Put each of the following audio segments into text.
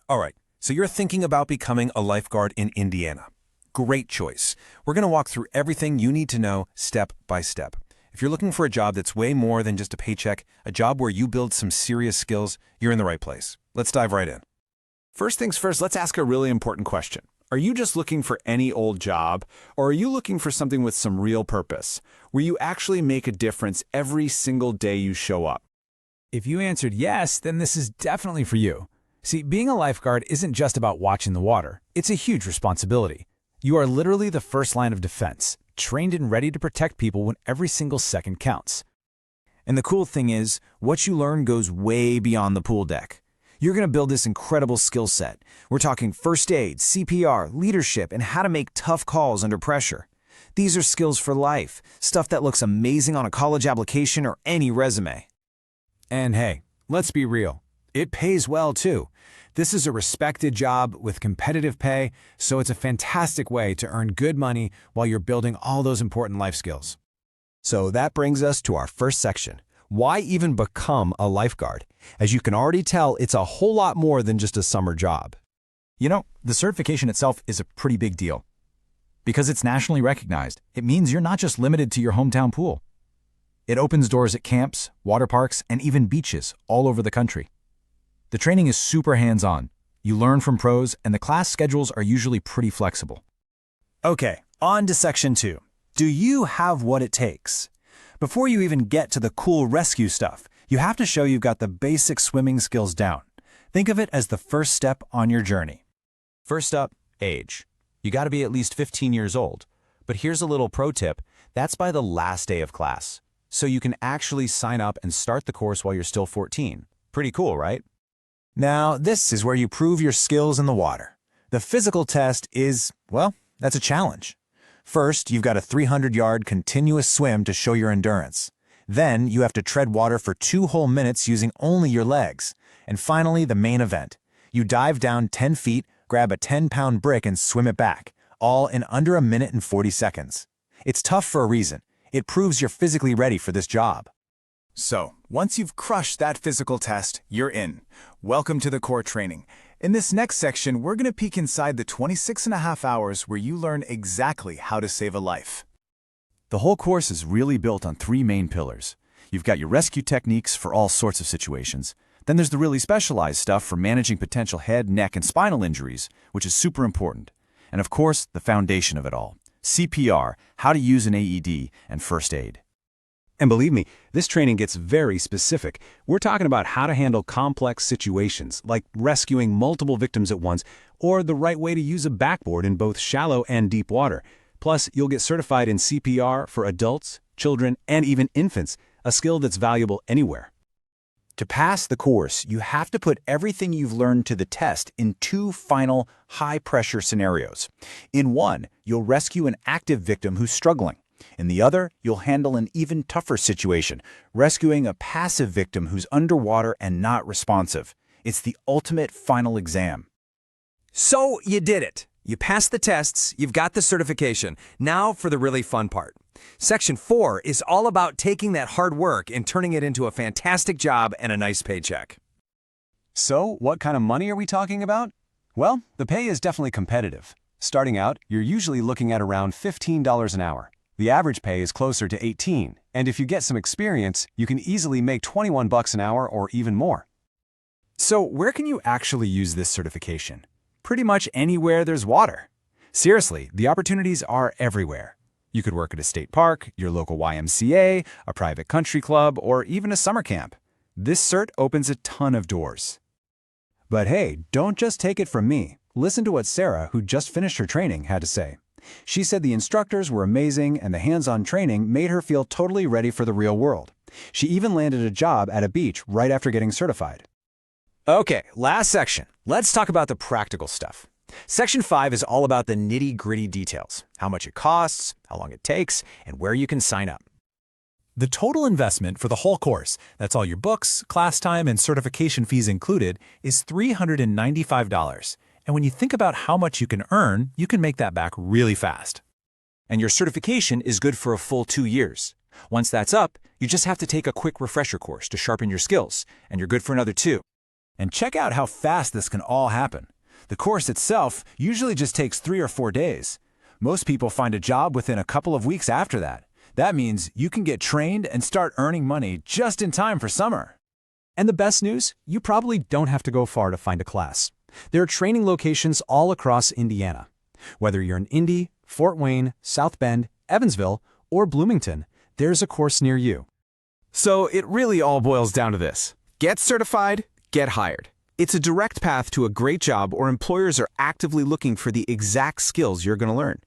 All right, so you're thinking about becoming a lifeguard in Indiana. Great choice. We're going to walk through everything you need to know step by step. If you're looking for a job that's way more than just a paycheck, a job where you build some serious skills, you're in the right place. Let's dive right in. First things first, let's ask a really important question. Are you just looking for any old job, or are you looking for something with some real purpose, where you actually make a difference every single day you show up? If you answered yes, then this is definitely for you. See, being a lifeguard isn't just about watching the water. It's a huge responsibility. You are literally the first line of defense, trained and ready to protect people when every single second counts. And the cool thing is, what you learn goes way beyond the pool deck. You're going to build this incredible skill set. We're talking first aid, CPR, leadership, and how to make tough calls under pressure. These are skills for life, stuff that looks amazing on a college application or any resume. And hey, let's be real. It pays well too. This is a respected job with competitive pay, so it's a fantastic way to earn good money while you're building all those important life skills. So that brings us to our first section. Why even become a lifeguard? As you can already tell, it's a whole lot more than just a summer job. You know, the certification itself is a pretty big deal. Because it's nationally recognized, it means you're not just limited to your hometown pool. It opens doors at camps, water parks, and even beaches all over the country. The training is super hands-on. You learn from pros, and the class schedules are usually pretty flexible. Okay, on to Section 2. Do you have what it takes? Before you even get to the cool rescue stuff, you have to show you've got the basic swimming skills down. Think of it as the first step on your journey. First up, age. You got to be at least 15 years old. But here's a little pro tip. That's by the last day of class. So you can actually sign up and start the course while you're still 14. Pretty cool, right? Now, this is where you prove your skills in the water. The physical test is, well, that's a challenge. First, you've got a 300-yard continuous swim to show your endurance. Then, you have to tread water for 2 whole minutes using only your legs. And finally, the main event. You dive down 10 feet, grab a 10-pound brick and swim it back, all in under 1 minute and 40 seconds. It's tough for a reason. It proves you're physically ready for this job. So, once you've crushed that physical test, you're in. Welcome to the core training. In this next section, we're going to peek inside the 26.5 hours where you learn exactly how to save a life. The whole course is really built on 3 main pillars. You've got your rescue techniques for all sorts of situations. Then there's the really specialized stuff for managing potential head, neck, and spinal injuries, which is super important. And of course, the foundation of it all, CPR, how to use an AED, and first aid. And believe me, this training gets very specific. We're talking about how to handle complex situations, like rescuing multiple victims at once, or the right way to use a backboard in both shallow and deep water. Plus, you'll get certified in CPR for adults, children, and even infants, a skill that's valuable anywhere. To pass the course, you have to put everything you've learned to the test in 2 final, high-pressure scenarios. In one, you'll rescue an active victim who's struggling. In the other, you'll handle an even tougher situation, rescuing a passive victim who's underwater and not responsive. It's the ultimate final exam. So you did it. You passed the tests, you've got the certification. Now for the really fun part. Section 4 is all about taking that hard work and turning it into a fantastic job and a nice paycheck. So, what kind of money are we talking about? Well, the pay is definitely competitive. Starting out, you're usually looking at around $15 an hour. The average pay is closer to $18, and if you get some experience, you can easily make $21 an hour or even more. So where can you actually use this certification? Pretty much anywhere there's water. Seriously, the opportunities are everywhere. You could work at a state park, your local YMCA, a private country club, or even a summer camp. This cert opens a ton of doors. But hey, don't just take it from me. Listen to what Sarah, who just finished her training, had to say. She said the instructors were amazing and the hands-on training made her feel totally ready for the real world. She even landed a job at a beach right after getting certified. Okay, last section. Let's talk about the practical stuff. Section 5 is all about the nitty-gritty details, how much it costs, how long it takes, and where you can sign up. The total investment for the whole course, that's all your books, class time, and certification fees included, is $395. And when you think about how much you can earn, you can make that back really fast. And your certification is good for a full 2 years. Once that's up, you just have to take a quick refresher course to sharpen your skills, and you're good for another 2. And check out how fast this can all happen. The course itself usually just takes 3 or 4 days. Most people find a job within a couple of weeks after that. That means you can get trained and start earning money just in time for summer. And the best news? You probably don't have to go far to find a class. There are training locations all across Indiana. Whether you're in Indy, Fort Wayne, South Bend, Evansville, or Bloomington, there's a course near you. So it really all boils down to this. Get certified, get hired. It's a direct path to a great job or employers are actively looking for the exact skills you're going to learn.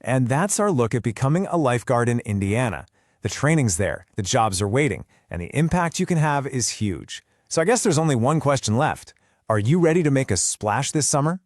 And that's our look at becoming a lifeguard in Indiana. The training's there, the jobs are waiting, and the impact you can have is huge. So I guess there's only one question left. Are you ready to make a splash this summer?